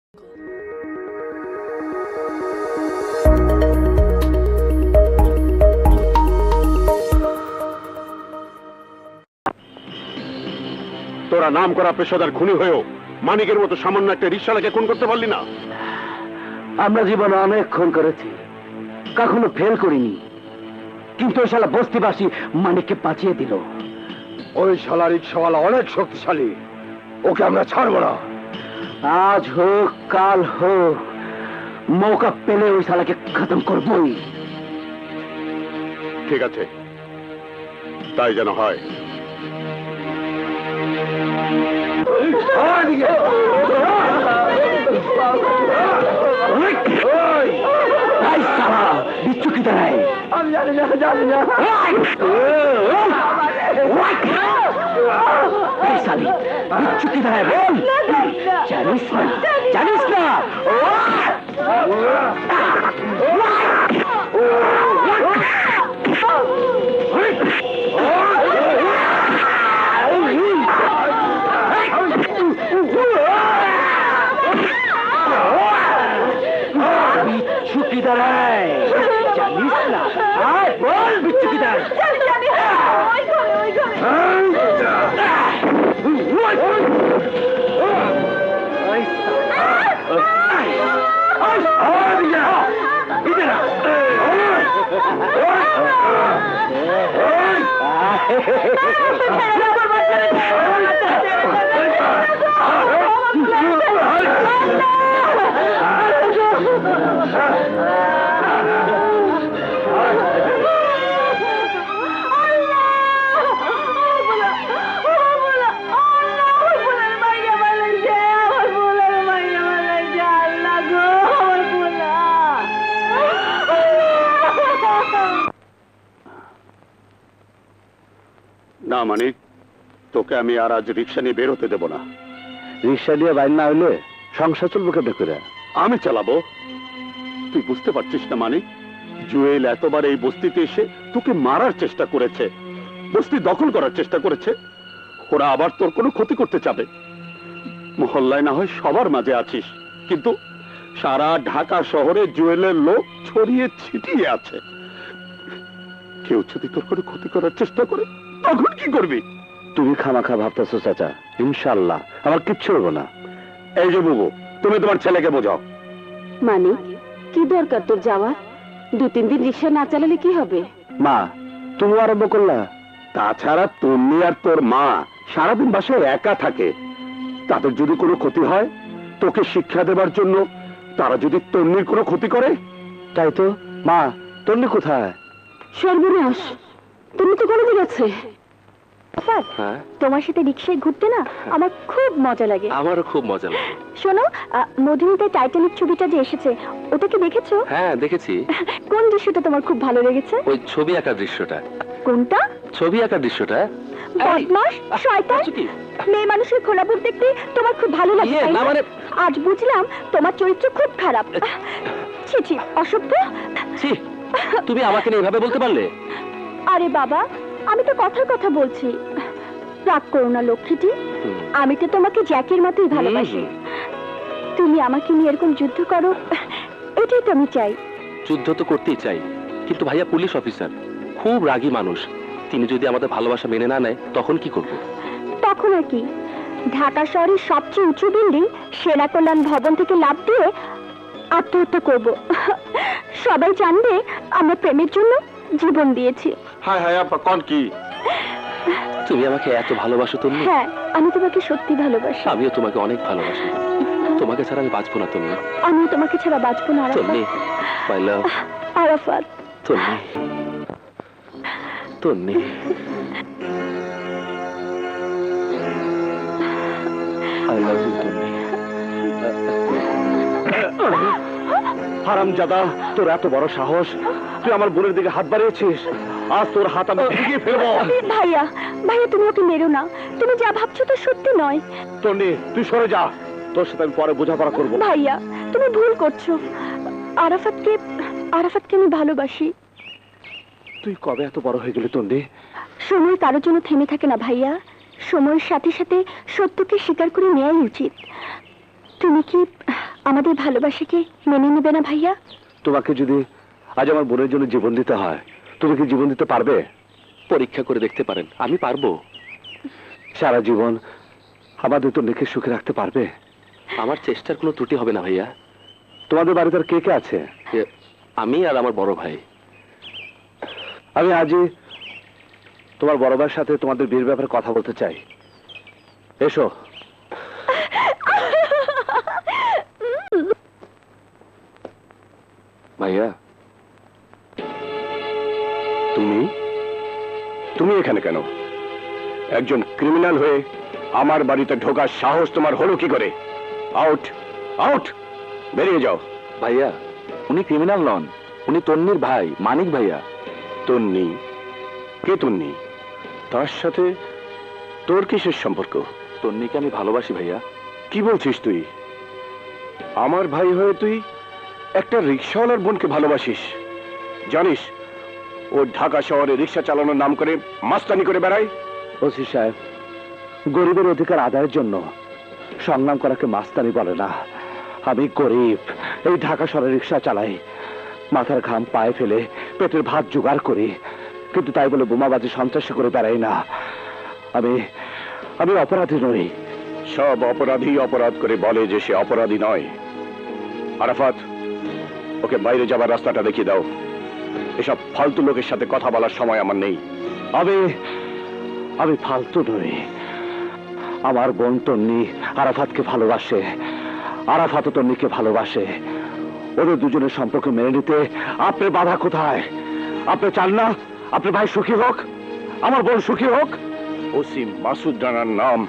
তোরা নাম করা পেশাদার খুনি হয়েও মানিকের মতো সামান্য একটা রিকশাওয়ালাকে খুন করতে পারলি না? আমরা জীবনে অনেক খুন করেছি, কখনো ফেল করিনি, কিন্তু ওই শালা বস্তিবাসী মানিককে বাঁচিয়ে দিল। ওই শালা রিকশাওয়ালা অনেক শক্তিশালী, ওকে আমরা ছাড়বো না। আজ হোক কাল হোক, মৌকা পেলে ওই শালাকে খতম করবই। ঠিক আছে, তাই যেন হয়। বিচ্ছু কি দাঁড়ায়? আমি জানি না, জানি না। বিচ্ছু কি দাঁড়ায় বল? জানিস না, জানিস না? বিচ্ছু কি দাঁড়ায়? জানিস না? আয় বল, বিচ্ছু কি দাঁড়ায়? না মানিক, তোকে আমি আর আজ রিকশা নিয়ে বের হতে দেব না। রিক্সা দিয়ে বাইর না হইলে সংসার চলবো কেমনে করে? আমি চালাবো। তুই বুঝতে পারছিস না মানিক, জুয়েল এতবার এই বস্তিতে এসে তোকে মারার চেষ্টা করেছে, বস্তি দখল করার চেষ্টা করেছে। ওরা আবার তোর কোনো ক্ষতি করতে চাবে। মহল্লায় না হয় সবার মাঝে আছিস, কিন্তু সারা ঢাকা শহরে জুয়েলের লোক ছড়িয়ে ছিটিয়ে আছে। কেউ যদি তোর কোনো ক্ষতি করার চেষ্টা করে তখন কি করবি? তুমি খামাখা ভাবতেছো চাচা, ইনশাল্লাহ আমার কিচ্ছু হবো না। এই যে বুবু, তুমি তোমার ছেলেকে বোঝাও। মানে কি দরকার তোর যাওয়া? 2-3 দিন রিক্সা না চালালে কি হবে? মা, তুমি আরম্ভ করলা। তাছাড়া তুমি আর তোর মা সারাদিন বাসায় একা থাকে, তাদের যদি কোনো ক্ষতি হয়, তোকে শিক্ষা দেবার জন্য তারা যদি তন্নির কোনো ক্ষতি করে? তাই তো। মা, তন্নি কোথায়? সর্বনাশ, তুমি তো কলেজে গেছে। হ্যাঁ, তোমার সাথে রিক্সায় ঘুরতে না আমার খুব মজা লাগে। আমারও খুব মজা লাগে। শোনো, মধুমিতার টাইটানিক ছবিটা যে এসেছে, ওটা কি দেখেছো? হ্যাঁ দেখেছি। কোন দৃশ্যটা তোমার খুব ভালো লেগেছে? ওই ছবি আঁকার দৃশ্যটা। কোনটা? ছবি আঁকার দৃশ্যটা। বদমাশ, শয়তান, মেয়ে মানুষের খোলা বুক দেখতে তোমার খুব ভালো লাগে, তাই না? আজ বুঝলাম তোমার চরিত্র খুব খারাপ। ছি ছি, অসভ্য। ছি, তুমি আমাকে নিয়ে এভাবে বলতে পারলে? আরে বাবা, আমি তো কথার কথা বলছি। রাগ করো না লক্ষ্মীটি, আমি তো তোমাকে জ্যাকের মতোই ভালোবাসি। তুমি আমাকে নিয়ে এরকম যুদ্ধ করো, এটাই তো আমি চাই। যুদ্ধ তো করতেই চাই, কিন্তু ভাইয়া পুলিশ অফিসার, খুব রাগী মানুষ। তিনি যদি আমাদের ভালোবাসা মেনে না নেয় তখন কি করব? তখন আর কি, ঢাকা শহরের সবচেয়ে উঁচু বিল্ডিং সেনা কল্যাণ ভবন থেকে লাফ দিয়ে আত্মহত্যা করব। সবাই জানবে আমরা প্রেমের জন্য জীবন দিয়েছি। হায় হায় আপা, কোন কি? তুমি আমাকে এত ভালোবাসো তুমি? হ্যাঁ, আমি তোমাকে সত্যি ভালোবাসি। আমিও তোমাকে অনেক ভালোবাসি। তোমাকে ছাড়া আমি বাঁচবো না তুমি। আমিও তোমাকে ছাড়া বাঁচবো না তন্নি, মাই লাভ। আরাফাত, তন্নি, তন্নি। আই লাভ ইউ তন্নি। হারামজাদা, তোর এত বড় সাহস, তুই আমার বোনের দিকে হাত বাড়িয়েছিস। আজ তোর হাত আমি ভেঙে ফেলবো। ভাইয়া, ভাইয়া তুমি ওকে মেরো না। তুমি যা ভাবছো তো সত্যি নয়। তন্নি, তুই সরে যা, তোর সাথে আমি পরে বোঝাপড়া করবো। ভাইয়া, তুমি ভুল করছো। আরাফাতকে আমি ভালোবাসি। তুই কবে এত বড় হয়ে গেলি তন্নি? সময় কারোর জন্য থেমে থাকে না ভাইয়া, সময়ের সাথে সাথে সত্যকে স্বীকার করে নেওয়াই উচিত। তুমি কি আমাদের ভালোবাসাকে মেনে নেবে না ভাইয়া? তোমাকে যদি আজ আমার বোনের জন্য জীবন দিতে হয়, তুমি কি জীবন দিতে পারবে? পরীক্ষা করে দেখতে পারেন, আমি পারবো। সারা জীবন আমাদের তন্নিকে সুখে রাখতে পারবে? আমার চেষ্টার কোনো ত্রুটি হবে না ভাইয়া। তোমাদের বাড়িতে আর কে কে আছে? আমি আর আমার বড় ভাই। আমি আজই তোমার বড় ভাইয়ের সাথে তোমাদের বিয়ের ব্যাপারে কথা বলতে চাই। এসো। ভাইয়া, তুমি তুমি এখানে কেন? একজন ক্রিমিনাল হয়ে আমার বাড়িতে ঢোকার সাহস তোমার হলো কি করে? আউট, আউট, বেরিয়ে যাও। ভাইয়া, উনি ক্রিমিনাল নন, উনি তন্নির ভাই, মানিক ভাইয়া। তন্নি? কে তন্নি? তার সাথে তোর কিসের সম্পর্ক? তন্নিকে আমি ভালোবাসি ভাইয়া। কি বলছিস তুই? আমার ভাই হয়ে তুই একটা রিক্সাওয়ালার বোনকে ভালোবাসিস? জানিস ও ঢাকা শহরে রিক্সা চালানোর নাম করে মাস্তানি করে বেড়ায়? ওসি সাহেব, গরিবের অধিকার আদায়ের জন্য সংগ্রাম করাকে মাস্তানি বলে না। আমি গরিব, এই ঢাকা শহরে রিক্সা চালাই, মাথার ঘাম পায়ে ফেলে পেটের ভাত জোগাড় করি, কিন্তু তাই বলে বোমাবাজি সন্ত্রাসী করে বেড়াই না। আমি আমি অপরাধী নই। সব অপরাধী অপরাধ করে বলে যে সে অপরাধী নয়। আরাফাত, ওকে বাইরে যাবার রাস্তাটা দেখিয়ে দাও। এসব ফালতু লোকের সাথে কথা বলার সময় আমার নেই। আমি ফালতু নই। আমার বোন তন্নি আরাফাতকে ভালোবাসে, আরাফাতও তন্নিকে ভালোবাসে। ওদের দুজনের সম্পর্ক মেনে নিতে আপনার বাধা কোথায়? আপনি চান না আপনার ভাই সুখী হোক, আমার বোন সুখী হোক? ওসি মাসুদ রানার নাম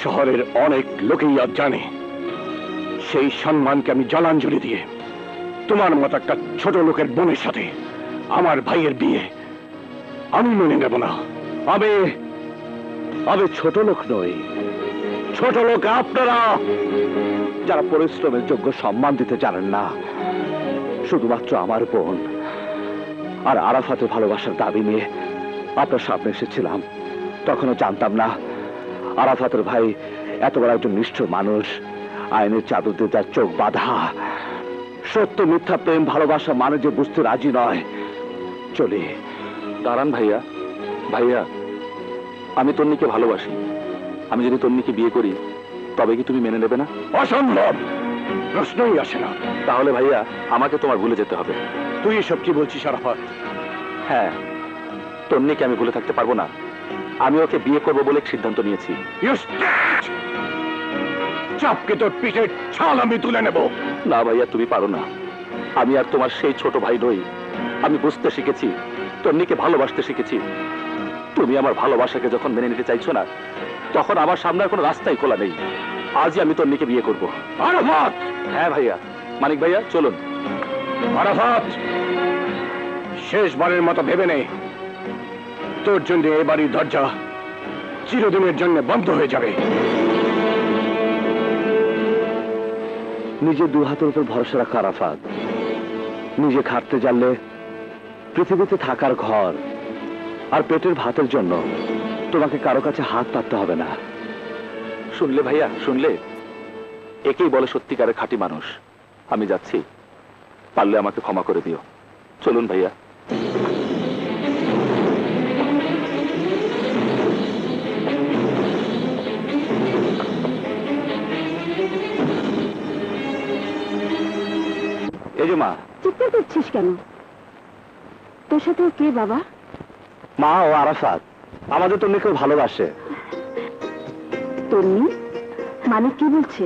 শহরের অনেক লোকেই আজ জানে। সেই সম্মানকে আমি জলাঞ্জলি দিয়ে তোমার মতো একটা ছোট লোকের বোনের সাথে আমার ভাইয়ের বিয়ে আমি মেনে নেব না। আমি ছোট লোক নই, ছোট লোক আপনারা, যারা পরিশ্রমের যোগ্য সম্মান দিতে জানেন না। শুধুমাত্র আমার বোন আর আরাফাতের ভালোবাসার দাবি নিয়ে আপনার সামনে এসেছিলাম। তখনও জানতাম না আরাফাতের ভাই এত বড় একজন নিষ্ঠুর মানুষ, আইনের চাদর দিয়ে তার চোখ বাঁধা। সত্য মিথ্যা প্রেম ভালোবাসা মানে যে বুঝতে রাজি নয়। চলি। দাঁড়ান ভাইয়া, ভাইয়া, আমি তন্নিকে ভালোবাসি। আমি যদি তন্নিকে বিয়ে করি তবে কি তুমি মেনে নেবে না? অসম্ভব, প্রশ্নই আসে না। তাহলে ভাইয়া আমাকে তোমার ভুলে যেতে হবে। তুই এসব কি বলছিস আরাফাত? হ্যাঁ, তন্নিকে আমি ভুলে থাকতে পারবো না। আমি ওকে বিয়ে করবো বলে সিদ্ধান্ত নিয়েছি। চাপকে তোর পিঠের ছাল আমি তুলে নেব। না ভাইয়া, তুমি পারো না। আমি আর তোমার সেই ছোট ভাই নই। আমি বুঝতে শিখেছি, তন্নিকে ভালোবাসতে শিখেছি। তুমি আমার ভালোবাসাকে যখন মেনে নিতে চাইছো না, তখন আমার সামনে আর কোনো রাস্তাই খোলা নেই। আজই আমি তন্নিকে বিয়ে করবো। আরাফাত! হ্যাঁ ভাইয়া। মানিক ভাইয়া, চলুন। আরাফাত, শেষবারের মতো ভেবে নে, তোর জন্য এই বাড়ির দরজা চিরদিনের জন্য বন্ধ হয়ে যাবে। নিজের দু হাতের উপর ভরসা রাখা আরাফাত, নিজে খাটতে জানলে পৃথিবীতে থাকার ঘর আর পেটের ভাতের জন্য তোমাকে কারো কাছে হাত পাততে হবে না। শুনলে ভাইয়া, শুনলে? একেই বলে সত্যিকারের খাঁটি মানুষ। আমি যাচ্ছি, পারলে আমাকে ক্ষমা করে দিও। চলুন ভাইয়া। এই যে মা। চিৎকার করছিস কেন? তোর সাথে কে বাবা? মা, ও আরাফাত আমাদের তন্নিকেও ভালোবাসে। তন্নি? মানে কি বলছে?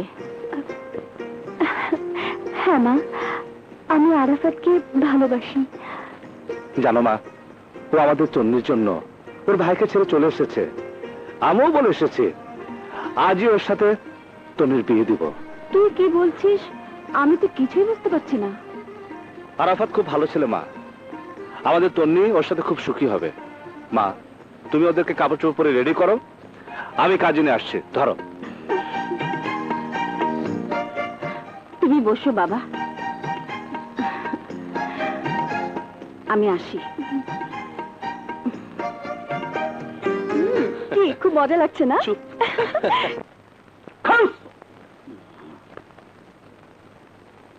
হ্যাঁ মা, আমি আরাফাতকে ভালোবাসি। জানো মা, ও আমাদের তন্নির জন্য ওর ভাইকে ছেড়ে চলে এসেছে। আমিও বলে এসেছি আজই ওর সাথে তন্নির বিয়ে দিব। তুই কি বলছিস? আমি তো কিছুই বুঝতে পারছি না। আরাফাত খুব ভালো ছেলে মা, আমাদের তন্নি ওর সাথে খুব সুখী হবে। মা, তুমি ওদেরকে কাপড় চোপড় পরে রেডি করো, আমি কাজে নিয়ে আসছি। ধরো। তুমি বসো বাবা, আমি আসি। কি খুব মজা লাগছে না?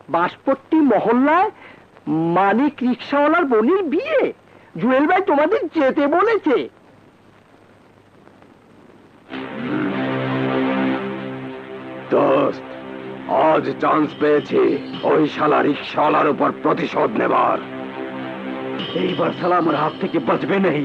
বাঁশপট্টি মহল্লায় মানিক রিক্সাওয়ালার বোনের বিয়ে। জুয়েল ভাই তোমাদের যেতে বলেছে। দোস্ত, আজ চান্স পেয়েছি ওই শালা রিক্সাওয়ালার উপর প্রতিশোধ নেবার। এইবার শালা আমার হাত থেকে বাঁচবে নেই।